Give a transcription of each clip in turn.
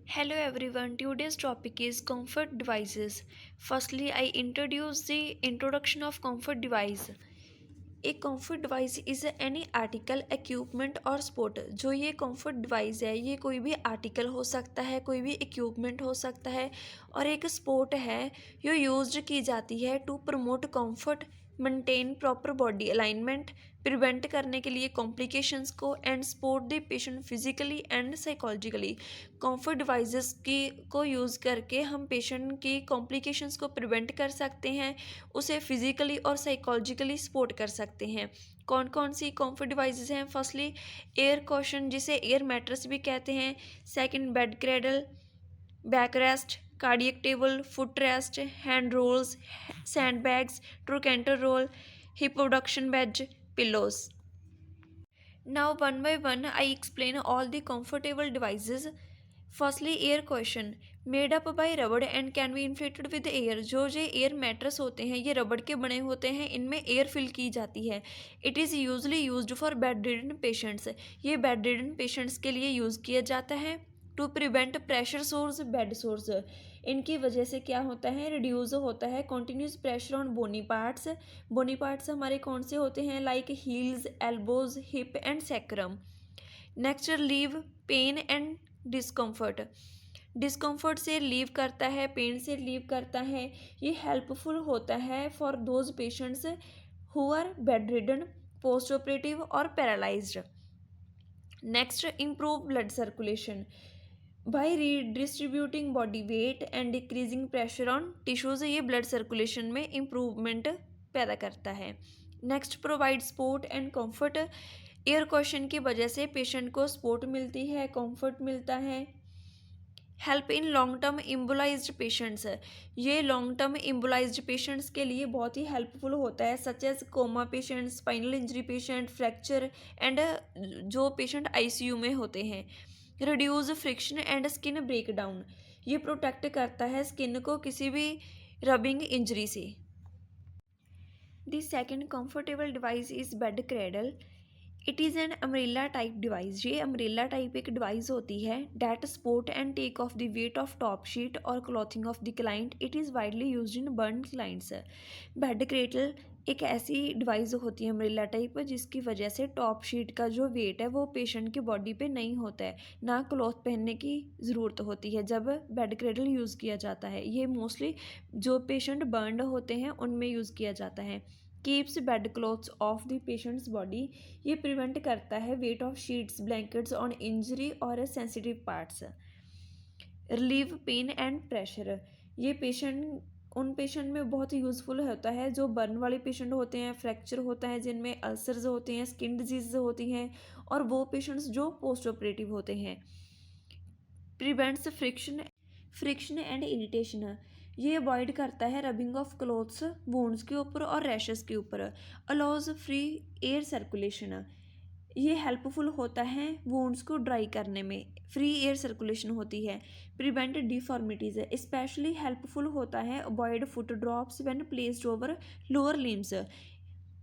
Hello everyone, today's topic is comfort devices. Firstly, I introduce the introduction of comfort device. A comfort device is any article, equipment और sport. जो ये comfort device है ये कोई भी article हो सकता है, कोई भी equipment हो सकता है और एक sport है जो used की जाती है to promote comfort, maintain proper body alignment, prevent करने के लिए कॉम्प्लिकेशंस को and support the patient physically and psychologically. Comfort devices की को यूज़ करके हम पेशेंट की कॉम्प्लिकेशंस को प्रिवेंट कर सकते हैं, उसे फिजिकली और साइकोलॉजिकली सपोर्ट कर सकते हैं। कौन कौन सी कंफर्ट डिवाइसेस हैं? फर्स्टली एयर क्वेश्चन जिसे एयर मैट्रेस भी कहते हैं। Second bed cradle, back rest, cardiac table, foot rest, hand rolls, sand bags, trochanter roll, hip abduction bed, pillows. Now one by one I explain all the comfortable devices. Firstly air cushion made up by rubber and can be inflated with air. जो air mattress होते हैं ये रबड़ के बने होते हैं, इनमें एयर फिल की जाती है. It is usually used for bed ridden patients. ये बेड रिडन पेशेंट्स के लिए यूज़ किया जाता है. To prevent pressure sores, bed sores. इनकी वजह से क्या होता है, रिड्यूस होता है continuous pressure on bony parts. Bony parts हमारे कौन से होते हैं? Like heels, elbows, hip and sacrum. Next leave pain and discomfort. Discomfort से लीव करता है, पेन से लीव करता है. ये हेल्पफुल होता है for those patients who are bedridden, post operative और paralysed. Next improve blood circulation by redistributing body weight and decreasing pressure on tissues. ये ब्लड सर्कुलेशन में इम्प्रूवमेंट पैदा करता है. Next provide support and comfort. Air cushion की वजह से patient को सपोर्ट मिलती है, कंफर्ट मिलता है. Help in long term immobilised patients. ये लॉन्ग टर्म इम्बोलाइज्ड पेशेंट्स के लिए बहुत ही हेल्पफुल होता है, such as coma patient, spinal injury patient, fracture and जो पेशेंट आईसीयू में होते हैं. Reduce friction and skin break down. ये प्रोटेक्ट करता है स्किन को किसी भी रबिंग इंजरी से. The second comfortable device is bed cradle. It is an umbrella type device. ये अम्ब्रेला टाइप एक डिवाइस होती है that support and take off the weight of top sheet और clothing of the client. It is widely use in burn clients. Bed cradle एक ऐसी device होती है umbrella type जिसकी वजह से टॉप शीट का जो वेट है वो पेशेंट की बॉडी पे नहीं होता है, ना क्लॉथ पहनने की ज़रूरत होती है जब बेड क्रेडल यूज़ किया जाता है. ये मोस्टली जो पेशेंट बर्नड होते हैं उनमें यूज़ किया जाता है. Keeps bed clothes off the patient's body. ये प्रिवेंट करता है weight of sheets, blankets on injury और sensitive parts. Relieve pain and pressure. ये उन पेशेंट में बहुत यूज़फुल होता है जो बर्न वाले पेशेंट होते हैं, फ्रैक्चर होता है, जिनमें अल्सर्स होते हैं, स्किन डिजीज होती हैं, और वो पेशेंट्स जो पोस्ट ऑपरेटिव होते हैं. Prevents friction and irritation. ये अवॉइड करता है रबिंग ऑफ क्लोथ्स वुंड्स के ऊपर और रैशेस के ऊपर. Allows free air circulation. ये हेल्पफुल होता है वुंड्स को ड्राई करने में, फ्री एयर सर्कुलेशन होती है. Prevent deformities. स्पेशली हेल्पफुल होता है avoid foot drops when placed over lower limbs.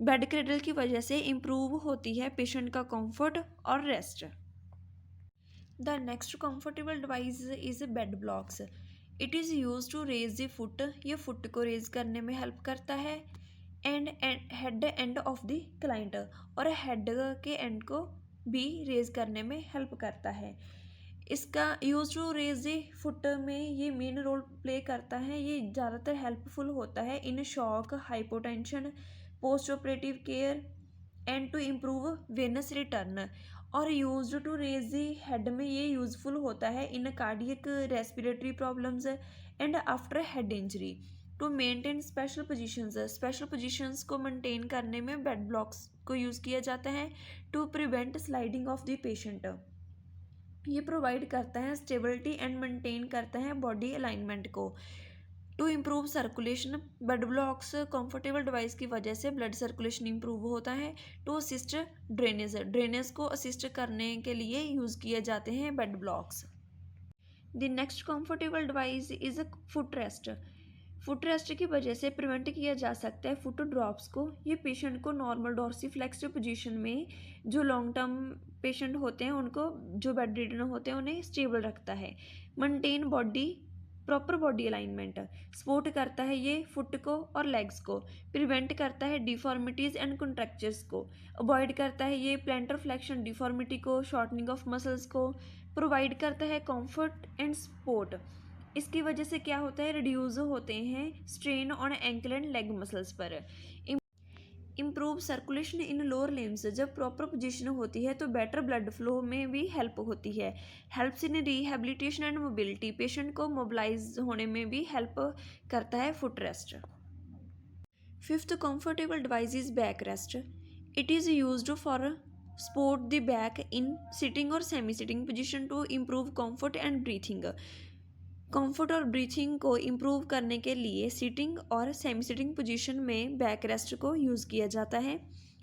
Bed cradle की वजह से इम्प्रूव होती है पेशेंट का कंफर्ट और rest. The next comfortable device is bed blocks. It is use to raise the foot. ये फुट को रेज करने में हेल्प करता है. And head end of the client, और हेड के एंड को भी रेज करने में हेल्प करता है. इसका use to raise the foot में ये मेन रोल प्ले करता है. ये ज़्यादातर हेल्पफुल होता है in shock, hypotension, post operative care and to improve venous return. और use to raise the head में ये यूज़फुल होता है in cardiac respiratory problems and after head injury. To maintain special positions को मेंटेन करने में बेड ब्लॉक्स को use किया जाता है. To prevent sliding of the patient. ये प्रोवाइड करता है स्टेबिलिटी एंड मेंटेन करता है बॉडी अलाइनमेंट को. To improve circulation. Bed blocks comfortable device की वजह से ब्लड सर्कुलेशन इम्प्रूव होता है. टू असिस्ट ड्रेनेज को असिस्ट करने के लिए यूज़ किए जाते हैं bed blocks. The next comfortable device is a foot rest. Foot rest की वजह से प्रिवेंट किया जा सकता है फुट ड्रॉप्स को. ये पेशेंट को नॉर्मल डॉर्सीफ्लेक्स्ड पोजीशन में जो लॉन्ग टर्म पेशेंट होते हैं उनको, जो बेड रिडन होते हैं उन्हें स्टेबल रखता है। Maintain body proper body alignment, support करता है ये फुट को और लेग्स को। प्रिवेंट करता है डिफॉर्मिटीज़ एंड कंट्रैक्चर्स को। अवॉइड करता है ये प्लेंटर फ्लेक्शन डिफॉर्मिटी को, शॉर्टनिंग ऑफ मसल्स को। प्रोवाइड करता है कंफर्ट एंड सपोर्ट। इसकी वजह से क्या होता है, रिड्यूस होते हैं strain on ankle and leg muscles पर। Improve circulation in lower limbs, जब प्रॉपर पोजीशन होती है तो बेटर ब्लड फ्लो में भी हेल्प होती है। Helps in rehabilitation and mobility, patient को मोबिलाइज होने में भी हेल्प करता है foot rest. Fifth comfortable device is back rest. It is used for support the back in sitting और semi sitting position to improve comfort and breathing. Comfort और breathing को इम्प्रूव करने के लिए सिटिंग और सेमी सिटिंग पोजीशन में back rest को यूज़ किया जाता है।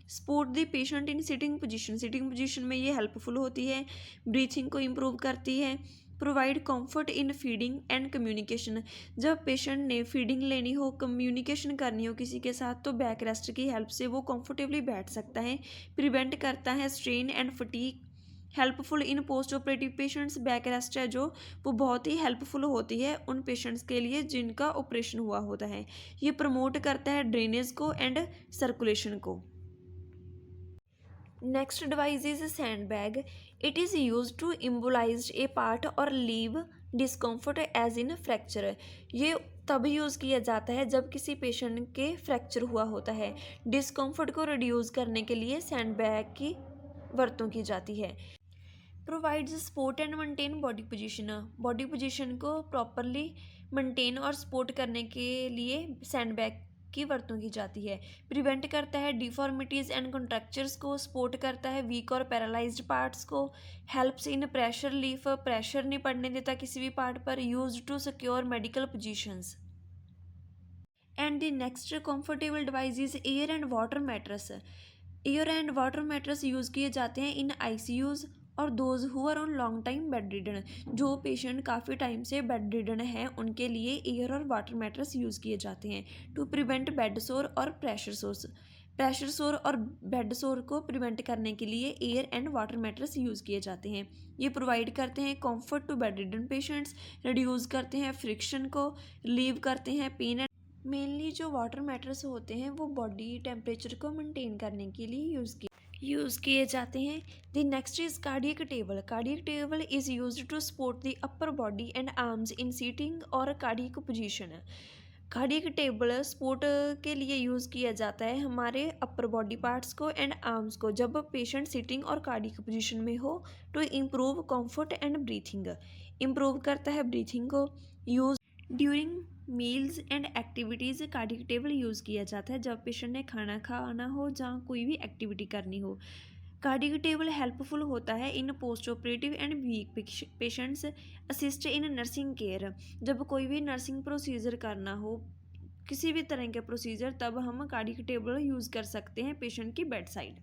Support the patient in sitting position में ये हेल्पफुल होती है, ब्रीथिंग को इम्प्रूव करती है। Provide comfort in feeding and communication, जब पेशेंट ने फीडिंग लेनी हो, कम्युनिकेशन करनी हो किसी के साथ, तो बैक रेस्ट की हेल्प से वो कंफर्टेबली बैठ सकता है। प्रिवेंट करता है strain and fatigue. Helpful in post operative patients, back rest है जो वो बहुत ही हेल्पफुल होती है उन पेशेंट्स के लिए जिनका ऑपरेशन हुआ होता है। ये प्रमोट करता है ड्रेनेज को एंड सर्कुलेशन को। Next device is sand bag. It is use to immobilise a part और leave discomfort as in fracture. ये तब यूज़ किया जाता है जब किसी पेशेंट के फ्रैक्चर हुआ होता है। डिस्कम्फर्ट को रिड्यूस करने के लिए सैंड बैग की वरतों की जाती है। Provides support and maintain body position को प्रॉपरली मेंटेन और सपोर्ट करने के लिए सैंडबैग की वरतों की जाती है। प्रिवेंट करता है डिफॉर्मिटीज़ एंड कंट्रैक्चर्स को, सपोर्ट करता है वीक और पैरालाइज्ड पार्ट्स को। Helps in pressure relief, pressure नहीं पड़ने देता किसी भी पार्ट पर। Use to secure medical positions. And the next comfortable device is air and water mattress. Air and water mattress use किए जाते हैं इन आईसीयूज़ और those who are on long time bed ridden, जो patient काफ़ी time से bed ridden है उनके लिए एयर और वाटर मैट्रेस यूज़ किए जाते हैं। टू प्रिवेंट बेड सोर और प्रेशर सोर और बेड सोर को प्रिवेंट करने के लिए air and water mattress use किए जाते हैं। ये प्रोवाइड करते हैं comfort to bed ridden patients, reduce करते हैं फ्रिक्शन को, रिलीव करते हैं पेन। मेनली जो वाटर मैट्रेस होते हैं वो बॉडी टेम्परेचर को मेंटेन करने के लिए यूज़ किए जाते हैं। The next is cardiac table. Cardiac table is used to support the upper body and arms in sitting और cardiac position. Cardiac table support के लिए यूज़ किया जाता है हमारे अपर बॉडी पार्ट्स को एंड आर्म्स को, जब पेशेंट सिटिंग और कार्डियक पोजीशन में हो, to improve comfort and breathing. Improve करता है ब्रीथिंग को। Use during meals and activities cardiac table use किया जाता है जब पेशेंट ने खाना खाना हो, जहाँ कोई भी एक्टिविटी करनी हो। कार्डियक टेबल हेल्पफुल होता है in post operative and weak patients. Assist in nursing care, जब कोई भी नर्सिंग प्रोसीजर करना हो, किसी भी तरह के प्रोसीजर, तब हम कार्डियक टेबल यूज़ कर सकते हैं पेशेंट की bed side.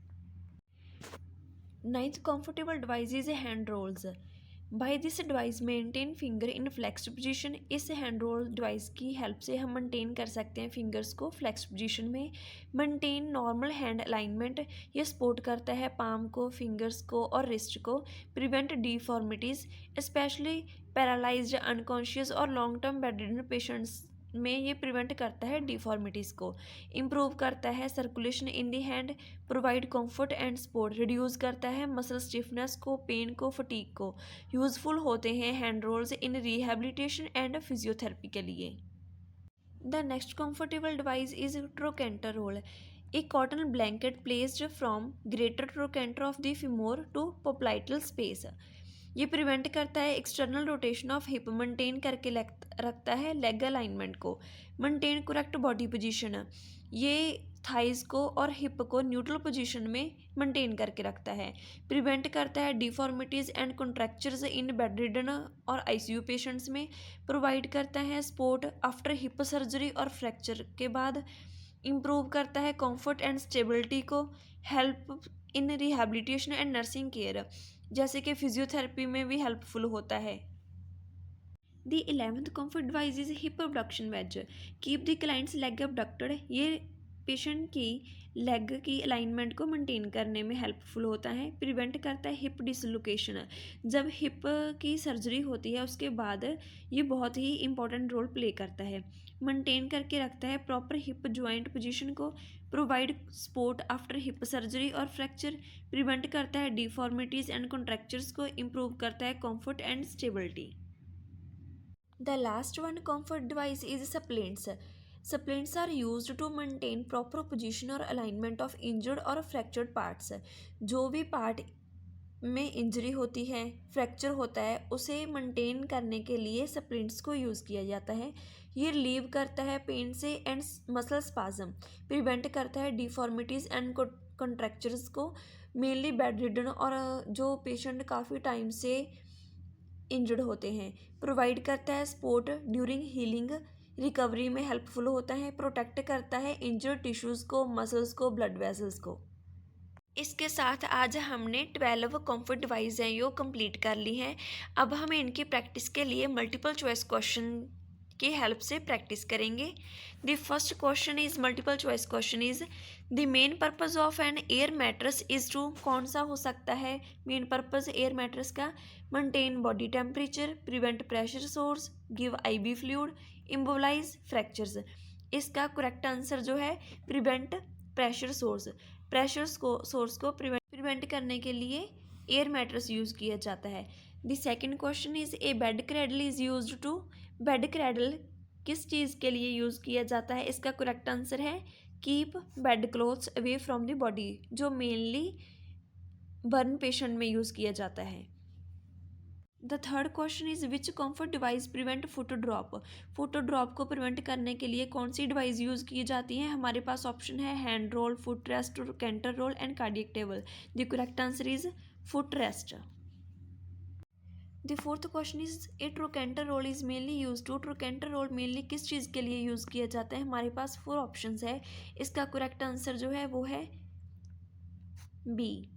Ninth comfortable device is hand rolls. By this device maintain finger in flexed position. इस हैंड रोल डिवाइस की हेल्प से हम मेंटेन कर सकते हैं फिंगर्स को फ्लेक्स पोजीशन में। मेंटेन नॉर्मल हैंड अलाइनमेंट, ये सपोर्ट करता है पाम को, फिंगर्स को और रिस्ट को। Prevent deformities, specially paralysed, unconscious और long term bed ridden patients में ये प्रिवेंट करता है डिफॉर्मिटीज़ को। इम्प्रूव करता है circulation in the hand, provide comfort and support, reduce करता है मसल स्टिफनेस को, पेन को, फटीग को। यूज़फुल होते हैं hand rolls in rehabilitation and physiotherapy के लिए। The next comfortable device is trochanter roll. A cotton blanket placed from greater trochanter of the femur to popliteal space. ये prevent करता है external rotation of hip, maintain करके रखता है leg alignment को। Maintain correct body position, ये thighs को और हिप को न्यूट्रल पोजीशन में मेंटेन करके रखता है। प्रिवेंट करता है deformities and contractures in bedridden और आईसीयू पेशेंट्स में। प्रोवाइड करता है सपोर्ट आफ्टर हिप सर्जरी और फ्रैक्चर के बाद। इम्प्रूव करता है कंफर्ट एंड स्टेबिलिटी को। Help in rehabilitation and nursing care, जैसे कि फिजियोथेरेपी में भी हेल्पफुल होता है। The 11th comfort device is hip abduction wedge. Keep the client's leg abducted. ये पेशेंट की लेग की अलाइनमेंट को मेंटेन करने में हेल्पफुल होता है। प्रिवेंट करता है हिप डिसलोकेशन। जब हिप की सर्जरी होती है उसके बाद ये बहुत ही इंपॉर्टेंट रोल प्ले करता है। मेंटेन करके रखता है प्रॉपर हिप जॉइंट पोजीशन को। Provide support after hip surgery और फ्रैक्चर। प्रिवेंट करता है डिफॉर्मिटीज़ एंड कॉन्ट्रैक्चर्स को। इम्प्रूव करता है comfort and stability. The last one comfort device is supplants. Supplants are used to maintain proper position or alignment of injured or fractured parts. जो भी part में injury होती है, फ्रैक्चर होता है, उसे मेंटेन करने के लिए सप्लिंट्स को यूज़ किया जाता है। ये रिलीव करता है पेन से एंड मसल स्पाज्म। प्रिवेंट करता है डिफॉर्मिटीज़ एंड कॉन्ट्रैक्चर्स को। मेनली बेड रिडन और जो पेशेंट काफ़ी टाइम से इंजर्ड होते हैं। प्रोवाइड करता है सपोर्ट ड्यूरिंग हीलिंग। रिकवरी में हेल्पफुल होता है। प्रोटेक्ट करता है इंजर्ड टिश्यूज़ को, मसल्स को, ब्लड वेसल्स को। इसके साथ आज हमने 12 कम्फर्ट डिवाइस हैं यो कंप्लीट कर ली हैं। अब हम इनकी प्रैक्टिस के लिए मल्टीपल चॉइस क्वेश्चन की हेल्प से प्रैक्टिस करेंगे। The first question is multiple choice question is the main purpose of an air mattress is to. कौन सा हो सकता है मेन पर्पज़ एयर मैट्रेस का? Maintain body temperature, prevent pressure sores, give IV fluid, immobilise fractures. इसका correct answer जो है prevent pressure sores. Pressure sores को प्रिवेंट करने के लिए एयर मैट्रेस यूज़ किया जाता है। The second question is a bed cradle is use to. Bed cradle किस चीज़ के लिए यूज़ किया जाता है? इसका करेक्ट आंसर है keep bed clothes away from the body, जो मेनली बर्न पेशेंट में यूज़ किया जाता है। The third question is which comfort device prevent foot drop. Foot drop को प्रिवेंट करने के लिए कौन सी डिवाइस यूज़ की जाती है? हमारे पास ऑप्शन है hand roll, foot rest, canter roll and cardiac table. The correct answer is foot rest. The fourth question is a trochanter roll is mainly use to. Trochanter roll mainly किस चीज़ के लिए यूज़ किया जाता है? हमारे पास 4 options है। इसका करेक्ट आंसर जो है वो है बी,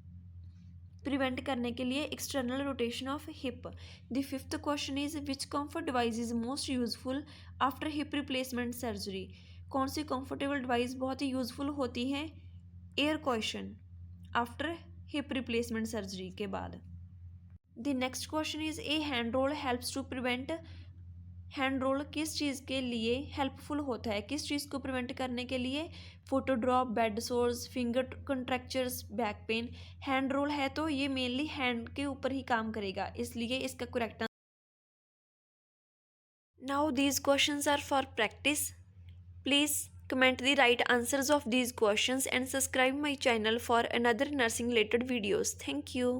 प्रिवेंट करने के लिए external rotation of hip. The fifth question is which comfort device is most useful after hip replacement surgery. कौन सी कंफर्टेबल डिवाइस बहुत ही यूजफुल होती है air question after hip replacement surgery के बाद? The next question is a hand roll helps to prevent. Hand roll किस चीज़ के लिए हेल्पफुल होता है? किस चीज़ को प्रिवेंट करने के लिए? Foot drop, bed sores, finger contractures, back pain. Hand roll है तो ये मेनली हैंड के ऊपर ही काम करेगा, इसलिए इसका correct. Now these questions are for practice. Please comment the right answers of these questions and subscribe my channel for another nursing related videos. Thank you.